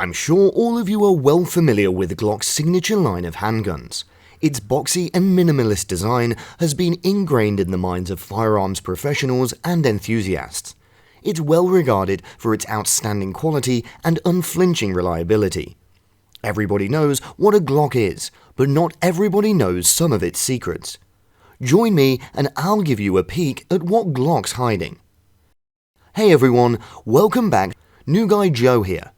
I'm sure all of you are well familiar with Glock's signature line of handguns. Its boxy and minimalist design has been ingrained in the minds of firearms professionals and enthusiasts. It's well regarded for its outstanding quality and unflinching reliability. Everybody knows what a Glock is, but not everybody knows some of its secrets. Join me and I'll give you a peek at what Glock's hiding. Hey everyone, welcome back. New Guy Joe here.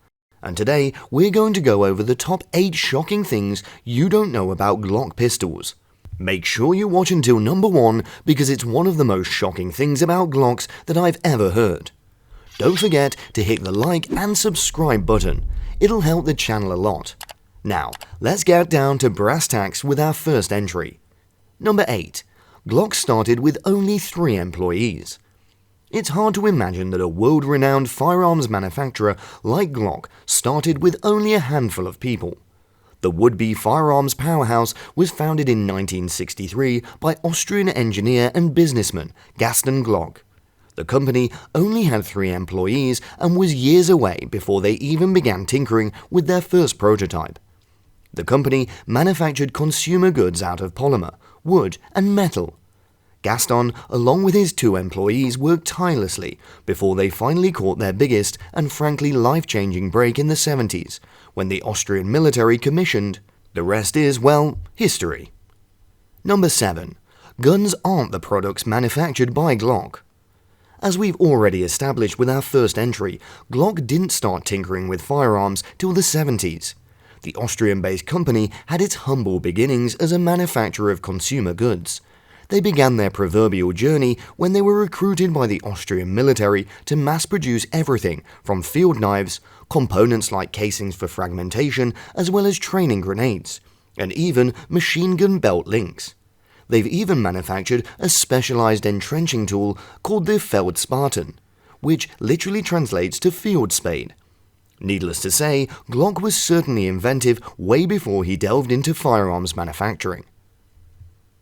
And today we're going to go over the top 8 shocking things you don't know about Glock pistols. Make sure you watch until number 1 because it's one of the most shocking things about Glocks that I've ever heard. Don't forget to hit the like and subscribe button. It'll help the channel a lot. Now, let's get down to brass tacks with our first entry. Number 8. Glock started with only 3 employees. It's hard to imagine that a world-renowned firearms manufacturer like Glock started with only a handful of people. The would-be firearms powerhouse was founded in 1963 by Austrian engineer and businessman Gaston Glock. The company only had 3 employees and was years away before they even began tinkering with their first prototype. The company manufactured consumer goods out of polymer, wood, and metal. Gaston, along with his 2 employees, worked tirelessly before they finally caught their biggest and frankly life-changing break in the 70s, when the Austrian military commissioned. The rest is, well, history. Number 7. Guns aren't the products manufactured by Glock. As we've already established with our first entry, Glock didn't start tinkering with firearms till the 70s. The Austrian-based company had its humble beginnings as a manufacturer of consumer goods. They began their proverbial journey when they were recruited by the Austrian military to mass-produce everything from field knives, components like casings for fragmentation, as well as training grenades, and even machine gun belt links. They've even manufactured a specialized entrenching tool called the Feldspaten, which literally translates to field spade. Needless to say, Glock was certainly inventive way before he delved into firearms manufacturing.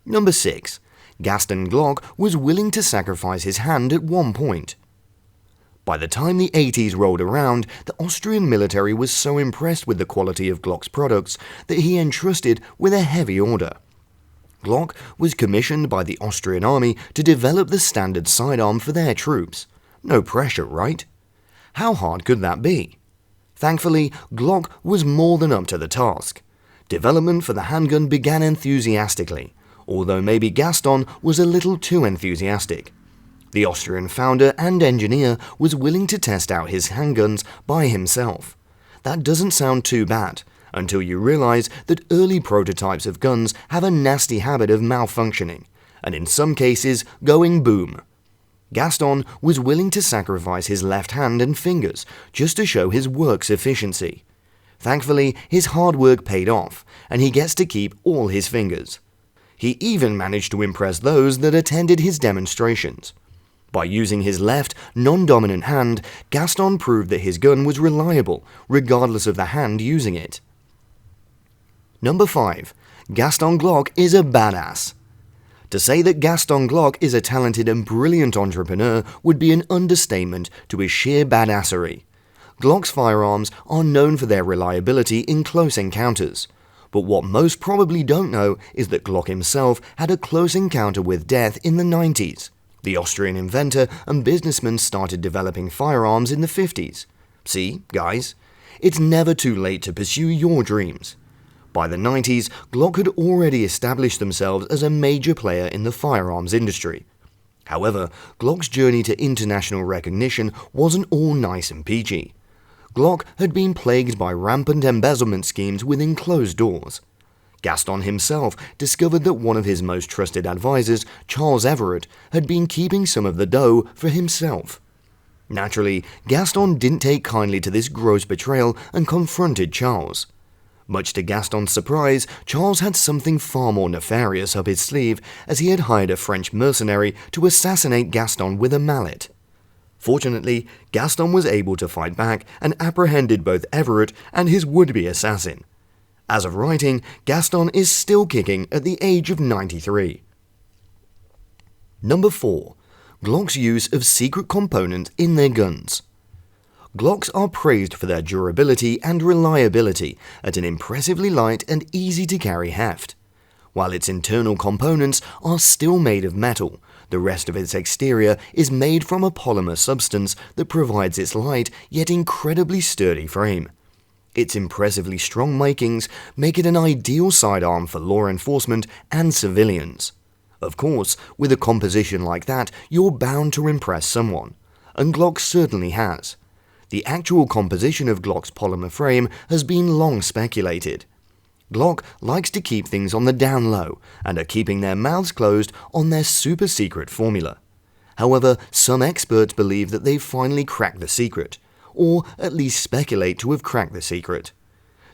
Number 6. Gaston Glock was willing to sacrifice his hand at one point. By the time the 80s rolled around, the Austrian military was so impressed with the quality of Glock's products that he entrusted with a heavy order. Glock was commissioned by the Austrian army to develop the standard sidearm for their troops. No pressure, right? How hard could that be? Thankfully, Glock was more than up to the task. Development for the handgun began enthusiastically, although maybe Gaston was a little too enthusiastic. The Austrian founder and engineer was willing to test out his handguns by himself. That doesn't sound too bad, until you realize that early prototypes of guns have a nasty habit of malfunctioning, and in some cases going boom. Gaston was willing to sacrifice his left hand and fingers just to show his work's efficiency. Thankfully, his hard work paid off, and he gets to keep all his fingers. He even managed to impress those that attended his demonstrations. By using his left, non-dominant hand, Gaston proved that his gun was reliable, regardless of the hand using it. Number 5. Gaston Glock is a badass. To say that Gaston Glock is a talented and brilliant entrepreneur would be an understatement to his sheer badassery. Glock's firearms are known for their reliability in close encounters. But what most probably don't know is that Glock himself had a close encounter with death in the 90s. The Austrian inventor and businessman started developing firearms in the 50s. See, guys, it's never too late to pursue your dreams. By the 90s, Glock had already established themselves as a major player in the firearms industry. However, Glock's journey to international recognition wasn't all nice and peachy. Glock had been plagued by rampant embezzlement schemes within closed doors. Gaston himself discovered that one of his most trusted advisors, Charles Arent, had been keeping some of the dough for himself. Naturally, Gaston didn't take kindly to this gross betrayal and confronted Charles. Much to Gaston's surprise, Charles had something far more nefarious up his sleeve, as he had hired a French mercenary to assassinate Gaston with a mallet. Fortunately, Gaston was able to fight back and apprehended both Arent and his would-be assassin. As of writing, Gaston is still kicking at the age of 93. Number 4. Glock's use of secret components in their guns. Glocks are praised for their durability and reliability at an impressively light and easy-to-carry heft. While its internal components are still made of metal, the rest of its exterior is made from a polymer substance that provides its light yet incredibly sturdy frame. Its impressively strong makings make it an ideal sidearm for law enforcement and civilians. Of course, with a composition like that, you're bound to impress someone, and Glock certainly has. The actual composition of Glock's polymer frame has been long speculated. Glock likes to keep things on the down low and are keeping their mouths closed on their super secret formula. However, some experts believe that they've finally cracked the secret, or at least speculate to have cracked the secret.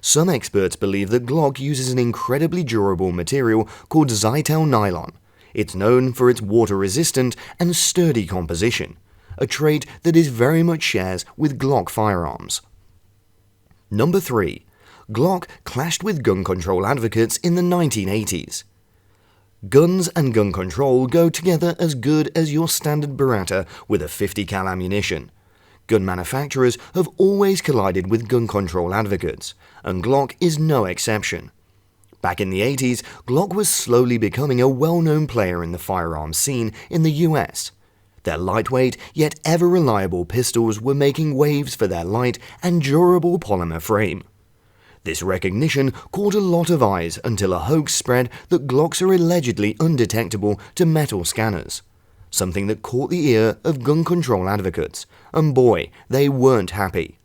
Some experts believe that Glock uses an incredibly durable material called Zytel nylon. It's known for its water-resistant and sturdy composition, a trait that it very much shares with Glock firearms. Number 3. Glock clashed with gun control advocates in the 1980s. Guns and gun control go together as good as your standard Beretta with a 50 cal ammunition. Gun manufacturers have always collided with gun control advocates, and Glock is no exception. Back in the 80s, Glock was slowly becoming a well-known player in the firearms scene in the US. Their lightweight yet ever-reliable pistols were making waves for their light and durable polymer frame. This recognition caught a lot of eyes until a hoax spread that Glocks are allegedly undetectable to metal scanners, something that caught the ear of gun control advocates, and boy, they weren't happy.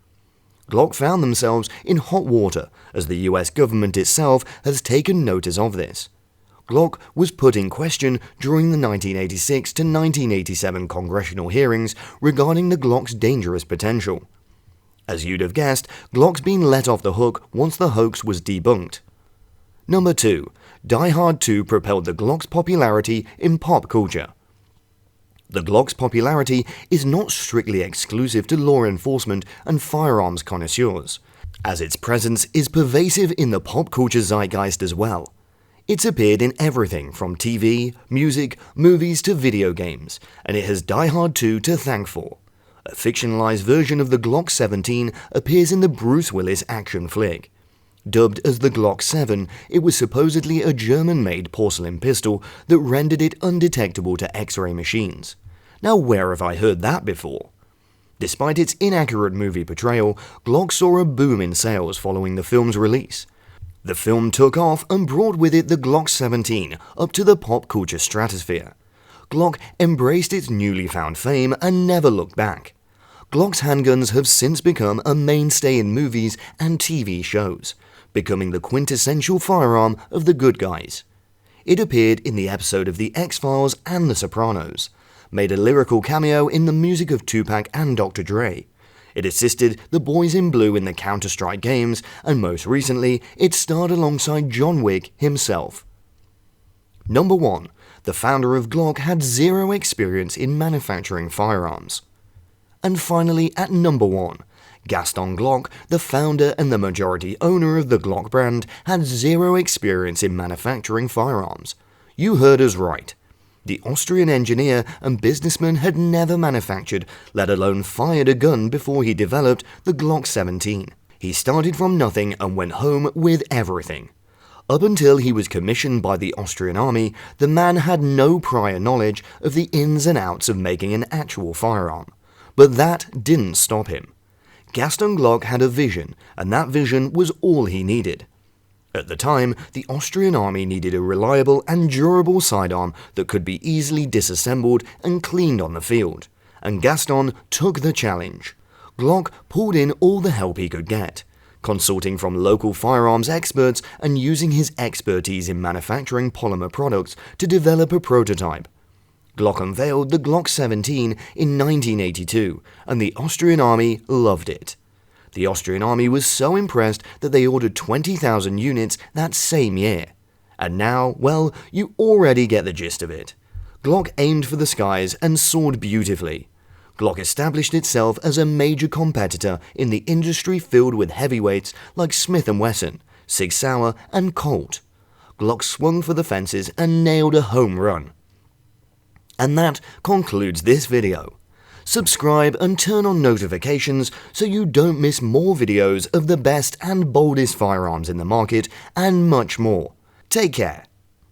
Glock found themselves in hot water as the US government itself has taken notice of this. Glock was put in question during the 1986 to 1987 congressional hearings regarding the Glock's dangerous potential. As you'd have guessed, Glock's been let off the hook once the hoax was debunked. Number 2. Die Hard 2 propelled the Glock's popularity in pop culture. The Glock's popularity is not strictly exclusive to law enforcement and firearms connoisseurs, as its presence is pervasive in the pop culture zeitgeist as well. It's appeared in everything from TV, music, movies to video games, and it has Die Hard 2 to thank for. A fictionalized version of the Glock 17 appears in the Bruce Willis action flick. Dubbed as the Glock 7, it was supposedly a German-made porcelain pistol that rendered it undetectable to X-ray machines. Now where have I heard that before? Despite its inaccurate movie portrayal, Glock saw a boom in sales following the film's release. The film took off and brought with it the Glock 17 up to the pop culture stratosphere. Glock embraced its newly found fame and never looked back. Glock's handguns have since become a mainstay in movies and TV shows, becoming the quintessential firearm of the good guys. It appeared in the episode of The X-Files and The Sopranos, made a lyrical cameo in the music of Tupac and Dr. Dre. It assisted the Boys in Blue in the Counter-Strike games, and most recently, it starred alongside John Wick himself. Number 1. The founder of Glock had zero experience in manufacturing firearms. And finally, at number 1, Gaston Glock, the founder and the majority owner of the Glock brand, had zero experience in manufacturing firearms. You heard us right. The Austrian engineer and businessman had never manufactured, let alone fired a gun before he developed the Glock 17. He started from nothing and went home with everything. Up until he was commissioned by the Austrian army, the man had no prior knowledge of the ins and outs of making an actual firearm. But that didn't stop him. Gaston Glock had a vision, and that vision was all he needed. At the time, the Austrian army needed a reliable and durable sidearm that could be easily disassembled and cleaned on the field, and Gaston took the challenge. Glock pulled in all the help he could get, consulting from local firearms experts and using his expertise in manufacturing polymer products to develop a prototype. Glock unveiled the Glock 17 in 1982, and the Austrian army loved it. The Austrian army was so impressed that they ordered 20,000 units that same year. And now, well, you already get the gist of it. Glock aimed for the skies and soared beautifully. Glock established itself as a major competitor in the industry filled with heavyweights like Smith & Wesson, Sig Sauer, and Colt. Glock swung for the fences and nailed a home run. And that concludes this video. Subscribe and turn on notifications so you don't miss more videos of the best and boldest firearms in the market and much more. Take care.